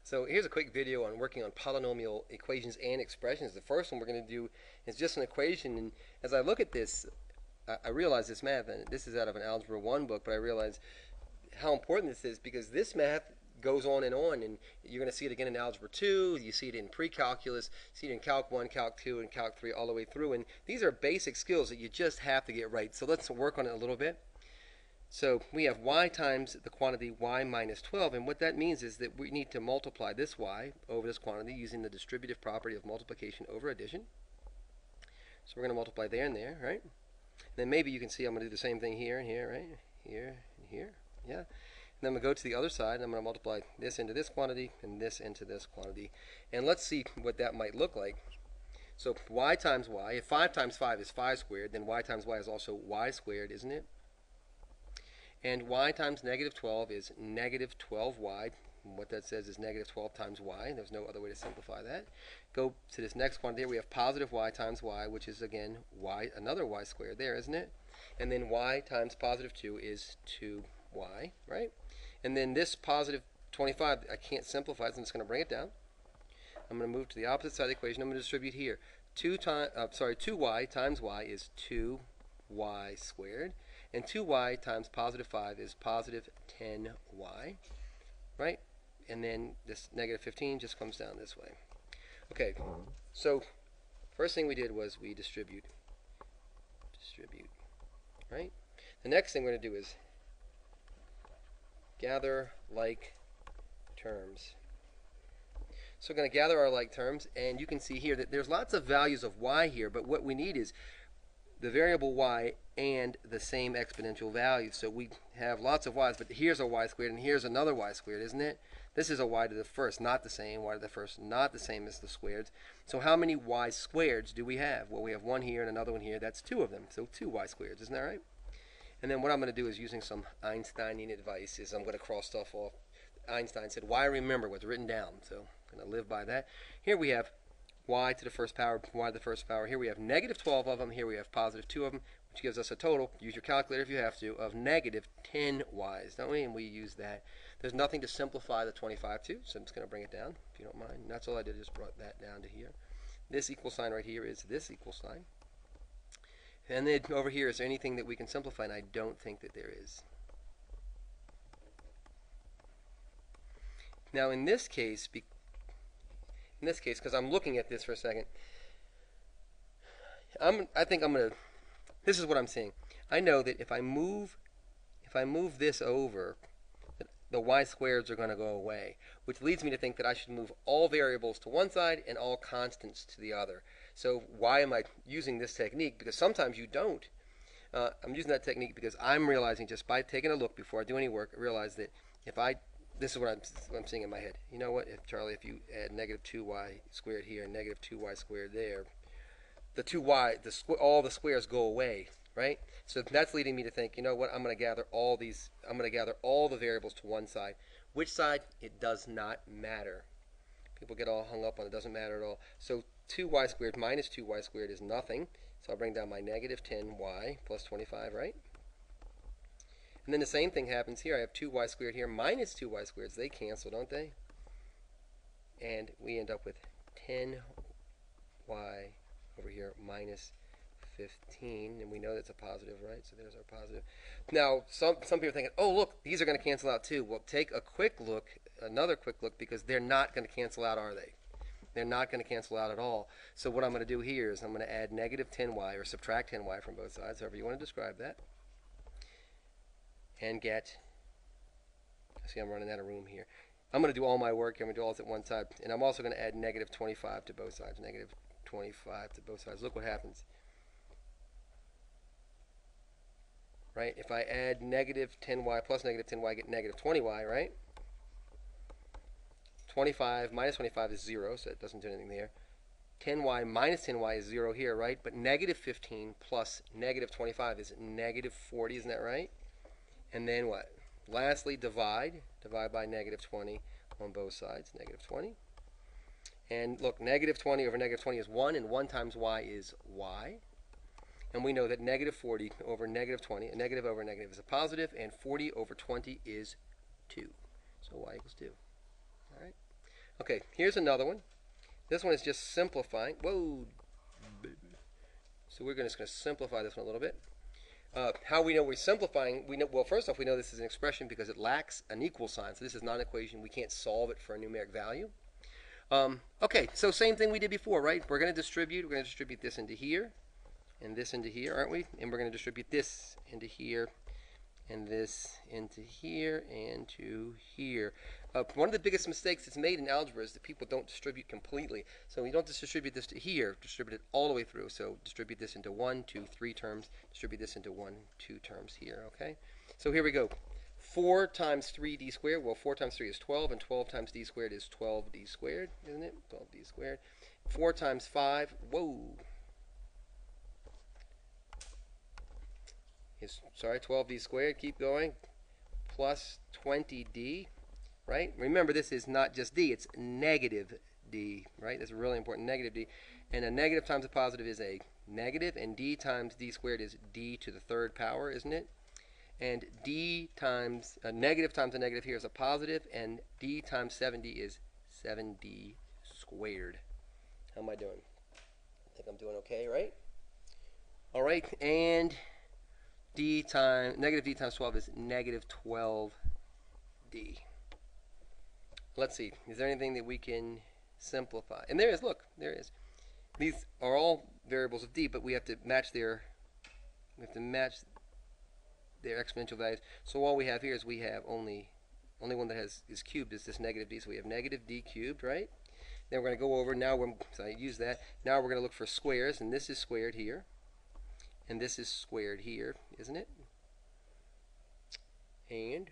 So here's a quick video on working on polynomial equations and expressions. The first one we're going to do is just an equation, and as I look at this, I realize this math, and this is out of an Algebra 1 book, but I realize how important this is because this math goes on, and you're going to see it again in Algebra 2, you see it in pre-calculus, see it in Calc 1, Calc 2, and Calc 3 all the way through, and these are basic skills that you just have to get right. So let's work on it a little bit. So we have y times the quantity y minus 12, and what that means is that we need to multiply this y over this quantity using the distributive property of multiplication over addition. So we're going to multiply there and there, right? And then maybe you can see I'm going to do the same thing here and here, right? Here and here, yeah. And then I'm going to go to the other side, and I'm going to multiply this into this quantity and this into this quantity. And let's see what that might look like. So y times y, if 5 times 5 is 5 squared, then y times y is also y squared, isn't it? And y times negative 12 is negative 12y. And what that says is negative 12 times y. There's no other way to simplify that. Go to this next quantity here. We have positive y times y, which is, again, y, another y squared there, isn't it? And then y times positive 2 is 2y, right? And then this positive 25, I can't simplify, so I'm just going to bring it down. I'm going to move to the opposite side of the equation. I'm going to distribute here. 2y times y is 2y squared. And 2y times positive 5 is positive 10y, right? And then this negative 15 just comes down this way. Okay, so first thing we did was we distribute, right? The next thing we're going to do is gather like terms. So we're going to gather our like terms, and you can see here that there's lots of values of y here, but what we need is the variable y and the same exponential value. So we have lots of y's, but here's a y squared and here's another y squared, isn't it? This is a y to the first, not the same. Y to the first, not the same as the squareds. So how many y squareds do we have? Well, we have one here and another one here. That's two of them. So 2 y squareds, isn't that right? And then what I'm going to do is, using some Einsteinian advice, is I'm going to cross stuff off. Einstein said, why remember what's written down? So I'm going to live by that. Here we have y to the first power, y to the first power. Here we have negative 12 of them. Here we have positive 2 of them, which gives us a total, use your calculator if you have to, of negative 10 y's, don't we? And we use that. There's nothing to simplify the 25 to, so I'm just going to bring it down, if you don't mind. And that's all I did, just brought that down to here. This equal sign right here is this equal sign. And then over here, is there anything that we can simplify? And I don't think that there is. Now in this case, because I'm looking at this for a second, I think I'm going to, this is what I'm seeing. I know that if I move this over, the y squareds are going to go away, which leads me to think that I should move all variables to one side and all constants to the other. So why am I using this technique? Because sometimes you don't. I'm using that technique because I'm realizing, just by taking a look before I do any work, I realize that if I, this is what I'm seeing in my head. You know what, Charlie, if you add negative 2y squared here and negative 2y squared there, the 2y, all the squares go away, right? So that's leading me to think, you know what, I'm going to gather all the variables to one side. Which side? It does not matter. People get all hung up on it, doesn't matter at all. So 2y squared minus 2y squared is nothing. So I'll bring down my negative 10y plus 25, right? And then the same thing happens here. I have 2y squared here minus 2y squareds. They cancel, don't they? And we end up with 10y over here minus 15. And we know that's a positive, right? So there's our positive. Now, some people are thinking, oh, look, these are going to cancel out too. Well, take a quick look, another quick look, because they're not going to cancel out, are they? They're not going to cancel out at all. So what I'm going to do here is I'm going to add negative 10y, or subtract 10y from both sides, however you want to describe that. And get, see, I'm running out of room here. I'm going to do all my work. I'm going to do all this at one side. And I'm also going to add negative 25 to both sides. Negative 25 to both sides. Look what happens. Right? If I add negative 10y plus negative 10y, I get negative 20y, right? 25 minus 25 is 0, so it doesn't do anything there. 10y minus 10y is 0 here, right? But negative 15 plus negative 25 is negative 40, isn't that right? And then what? Lastly, divide by negative 20 on both sides, negative 20. And look, negative 20 over negative 20 is 1, and 1 times y is y. And we know that negative 40 over negative 20, a negative over a negative is a positive, and 40 over 20 is 2. So y equals 2. All right. Okay, here's another one. This one is just simplifying. Whoa. So we're just going to simplify this one a little bit. How we know we're simplifying? We know, well, first off, we know this is an expression because it lacks an equal sign. So this is not an equation. We can't solve it for a numeric value. Okay, so same thing we did before, right? We're going to distribute. We're going to distribute this into here and this into here, aren't we? And we're going to distribute this into here and this into here and to here. One of the biggest mistakes that's made in algebra is that people don't distribute completely. So you don't just distribute this to here, distribute it all the way through. So distribute this into 1, 2, 3 terms, distribute this into 1, 2 terms here, okay? So here we go. 4 times 3d squared, well, 4 times 3 is 12, and 12 times d squared is 12d squared, isn't it? 12d squared. 4 times 5, whoa. Sorry, 12d squared, keep going, plus 20d, right? Remember, this is not just d, it's negative d, right? That's really important, negative d. And a negative times a positive is a negative, and d times d squared is d to the third power, isn't it? And d times, a negative times a negative here is a positive, and d times 7d is 7d squared. How am I doing? I think I'm doing okay, right? All right, and negative d times 12 is negative 12d. Let's see, is there anything that we can simplify? And there is, look, there is. These are all variables of d, but we have to match their exponential values. So all we have here is we have only one that is cubed is this negative d. So we have negative d cubed, right? Then we're going to go over, now so I use that. Now we're going to look for squares, and this is squared here. And this is squared here, isn't it? And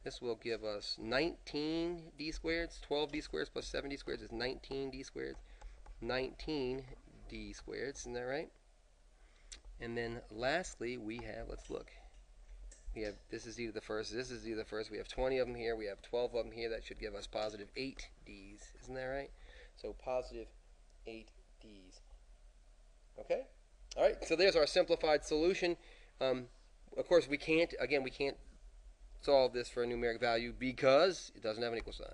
this will give us 19d squareds. 12d squared plus 7d squared is 19d squared. 19d squared, isn't that right? And then lastly, we have, let's look. We have, this is d to the first, this is d to the first. We have 20 of them here. We have 12 of them here. That should give us positive 8d's. Isn't that right? So positive 8d's. Okay? All right, so there's our simplified solution. Of course, we can't solve this for a numeric value because it doesn't have an equal sign.